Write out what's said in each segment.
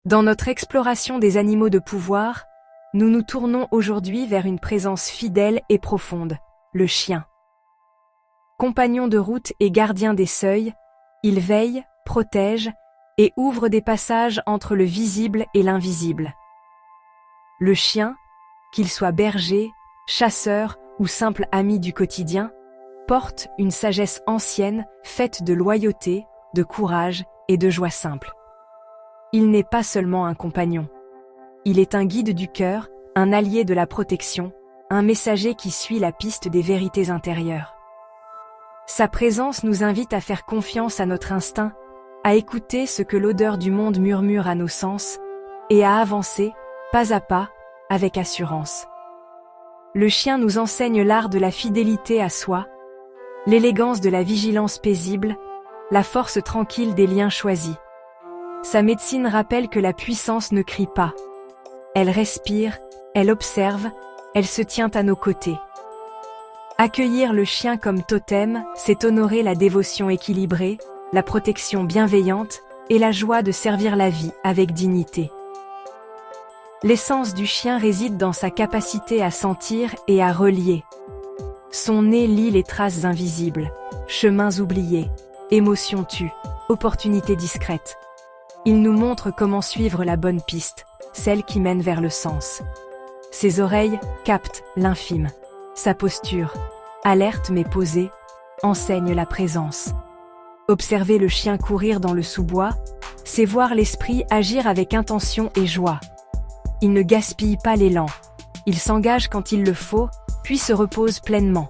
Dans notre exploration des animaux de pouvoir, nous nous tournons aujourd'hui vers une présence fidèle et profonde, le chien. Compagnon de route et gardien des seuils, il veille, protège et ouvre des passages entre le visible et l'invisible. Le chien, qu'il soit berger, chasseur ou simple ami du quotidien, porte une sagesse ancienne faite de loyauté, de courage et de joie simple. Il n'est pas seulement un compagnon. Il est un guide du cœur, un allié de la protection, un messager qui suit la piste des vérités intérieures. Sa présence nous invite à faire confiance à notre instinct, à écouter ce que l'odeur du monde murmure à nos sens, et à avancer, pas à pas, avec assurance. Le chien nous enseigne l'art de la fidélité à soi, l'élégance de la vigilance paisible, la force tranquille des liens choisis. Sa médecine rappelle que la puissance ne crie pas. Elle respire, elle observe, elle se tient à nos côtés. Accueillir le chien comme totem, c'est honorer la dévotion équilibrée, la protection bienveillante et la joie de servir la vie avec dignité. L'essence du chien réside dans sa capacité à sentir et à relier. Son nez lit les traces invisibles, chemins oubliés, émotions tues, opportunités discrètes. Il nous montre comment suivre la bonne piste, celle qui mène vers le sens. Ses oreilles captent l'infime. Sa posture, alerte mais posée, enseigne la présence. Observer le chien courir dans le sous-bois, c'est voir l'esprit agir avec intention et joie. Il ne gaspille pas l'élan. Il s'engage quand il le faut, puis se repose pleinement.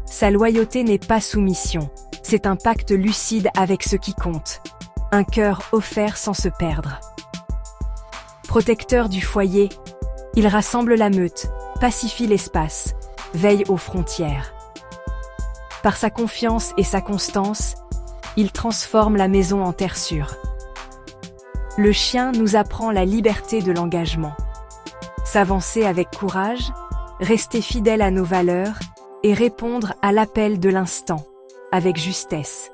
Sa loyauté n'est pas soumission, c'est un pacte lucide avec ce qui compte. Un cœur offert sans se perdre. Protecteur du foyer, il rassemble la meute, pacifie l'espace, veille aux frontières. Par sa confiance et sa constance, il transforme la maison en terre sûre. Le chien nous apprend la liberté de l'engagement. S'avancer avec courage, rester fidèle à nos valeurs et répondre à l'appel de l'instant, avec justesse.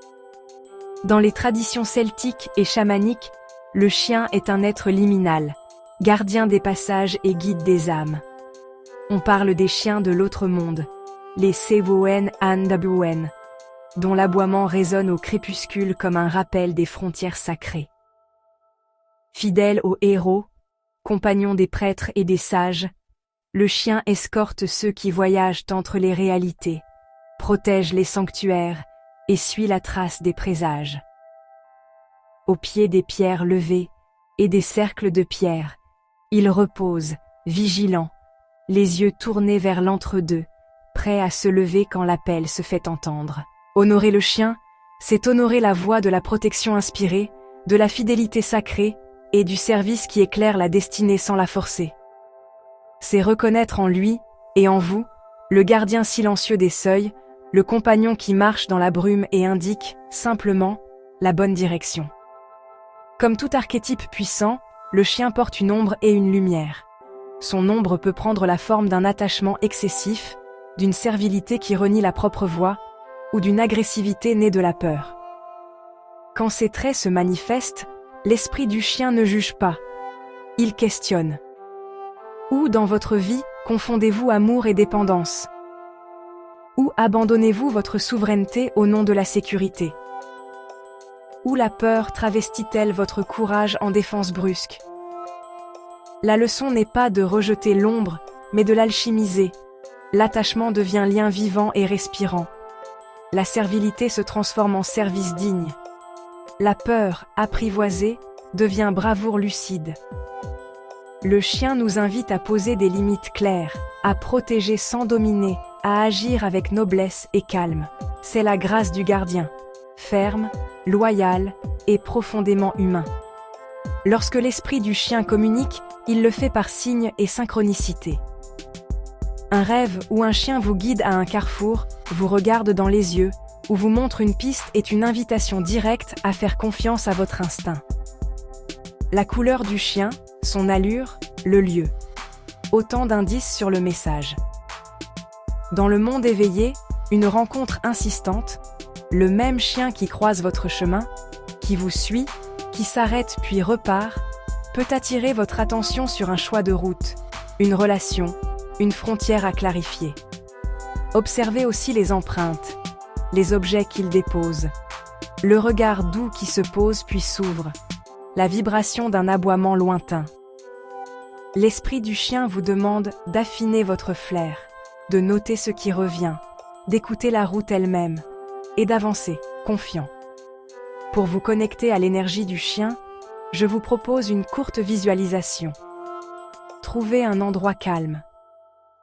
Dans les traditions celtiques et chamaniques, le chien est un être liminal, gardien des passages et guide des âmes. On parle des chiens de l'autre monde, les Sevoen Andabuen, dont l'aboiement résonne au crépuscule comme un rappel des frontières sacrées. Fidèle aux héros, compagnon des prêtres et des sages, le chien escorte ceux qui voyagent entre les réalités, protège les sanctuaires et suit la trace des présages. Au pied des pierres levées et des cercles de pierre, il repose, vigilant, les yeux tournés vers l'entre-deux, prêt à se lever quand l'appel se fait entendre. Honorer le chien, c'est honorer la voie de la protection inspirée, de la fidélité sacrée et du service qui éclaire la destinée sans la forcer. C'est reconnaître en lui et en vous le gardien silencieux des seuils, le compagnon qui marche dans la brume et indique, simplement, la bonne direction. Comme tout archétype puissant, le chien porte une ombre et une lumière. Son ombre peut prendre la forme d'un attachement excessif, d'une servilité qui renie la propre voie, ou d'une agressivité née de la peur. Quand ces traits se manifestent, l'esprit du chien ne juge pas. Il questionne. Où dans votre vie confondez-vous amour et dépendance ? Où abandonnez-vous votre souveraineté au nom de la sécurité ? Où la peur travestit-elle votre courage en défense brusque ? La leçon n'est pas de rejeter l'ombre, mais de l'alchimiser. L'attachement devient lien vivant et respirant. La servilité se transforme en service digne. La peur, apprivoisée, devient bravoure lucide. Le chien nous invite à poser des limites claires, à protéger sans dominer, à agir avec noblesse et calme. C'est la grâce du gardien, ferme, loyal et profondément humain. Lorsque l'esprit du chien communique, il le fait par signes et synchronicité. Un rêve où un chien vous guide à un carrefour, vous regarde dans les yeux, ou vous montre une piste est une invitation directe à faire confiance à votre instinct. La couleur du chien, son allure, le lieu. Autant d'indices sur le message. Dans le monde éveillé, une rencontre insistante, le même chien qui croise votre chemin, qui vous suit, qui s'arrête puis repart, peut attirer votre attention sur un choix de route, une relation, une frontière à clarifier. Observez aussi les empreintes, les objets qu'il dépose, le regard doux qui se pose puis s'ouvre, la vibration d'un aboiement lointain. L'esprit du chien vous demande d'affiner votre flair, de noter ce qui revient, d'écouter la route elle-même et d'avancer, confiant. Pour vous connecter à l'énergie du chien, je vous propose une courte visualisation. Trouvez un endroit calme.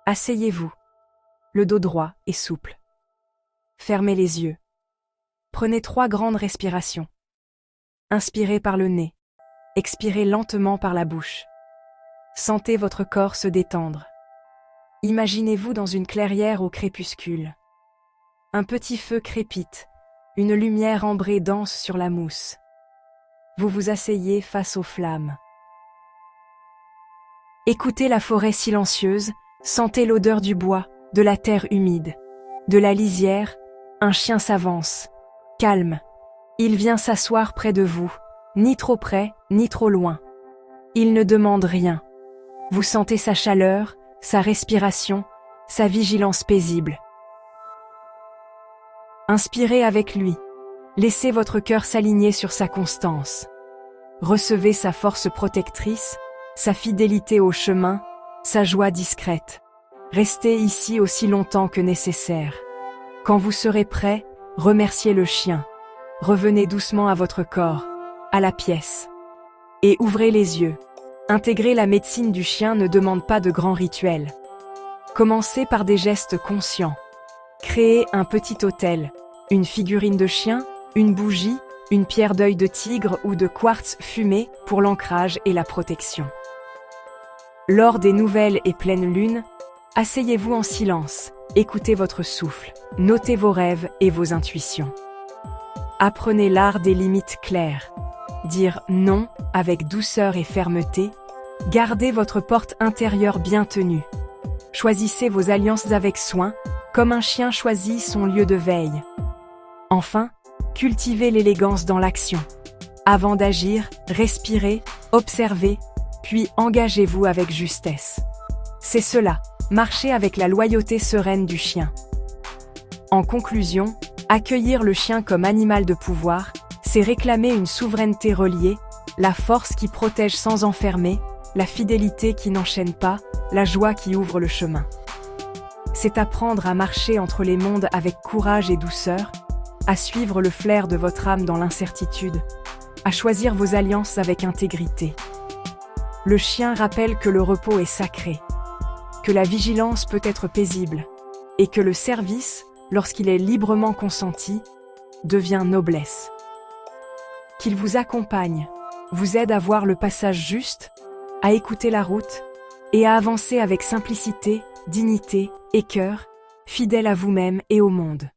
Asseyez-vous, le dos droit et souple. Fermez les yeux. Prenez 3 grandes respirations. Inspirez par le nez, expirez lentement par la bouche. Sentez votre corps se détendre. Imaginez-vous dans une clairière au crépuscule. Un petit feu crépite, une lumière ambrée danse sur la mousse. Vous vous asseyez face aux flammes. Écoutez la forêt silencieuse, sentez l'odeur du bois, de la terre humide. De la lisière, un chien s'avance. Calme, il vient s'asseoir près de vous, ni trop près, ni trop loin. Il ne demande rien. Vous sentez sa chaleur, sa respiration, sa vigilance paisible. Inspirez avec lui. Laissez votre cœur s'aligner sur sa constance. Recevez sa force protectrice, sa fidélité au chemin, sa joie discrète. Restez ici aussi longtemps que nécessaire. Quand vous serez prêt, remerciez le chien. Revenez doucement à votre corps, à la pièce. Et ouvrez les yeux. Intégrer la médecine du chien ne demande pas de grands rituels. Commencez par des gestes conscients. Créez un petit autel, une figurine de chien, une bougie, une pierre d'œil de tigre ou de quartz fumé pour l'ancrage et la protection. Lors des nouvelles et pleines lunes, asseyez-vous en silence, écoutez votre souffle, notez vos rêves et vos intuitions. Apprenez l'art des limites claires. Dire non avec douceur et fermeté, gardez votre porte intérieure bien tenue. Choisissez vos alliances avec soin, comme un chien choisit son lieu de veille. Enfin, cultivez l'élégance dans l'action. Avant d'agir, respirez, observez, puis engagez-vous avec justesse. C'est cela, marcher avec la loyauté sereine du chien. En conclusion, accueillir le chien comme animal de pouvoir, c'est réclamer une souveraineté reliée, la force qui protège sans enfermer, la fidélité qui n'enchaîne pas, la joie qui ouvre le chemin. C'est apprendre à marcher entre les mondes avec courage et douceur, à suivre le flair de votre âme dans l'incertitude, à choisir vos alliances avec intégrité. Le chien rappelle que le repos est sacré, que la vigilance peut être paisible, et que le service, lorsqu'il est librement consenti, devient noblesse. Qu'il vous accompagne, vous aide à voir le passage juste, à écouter la route, et à avancer avec simplicité, dignité et cœur, fidèle à vous-même et au monde.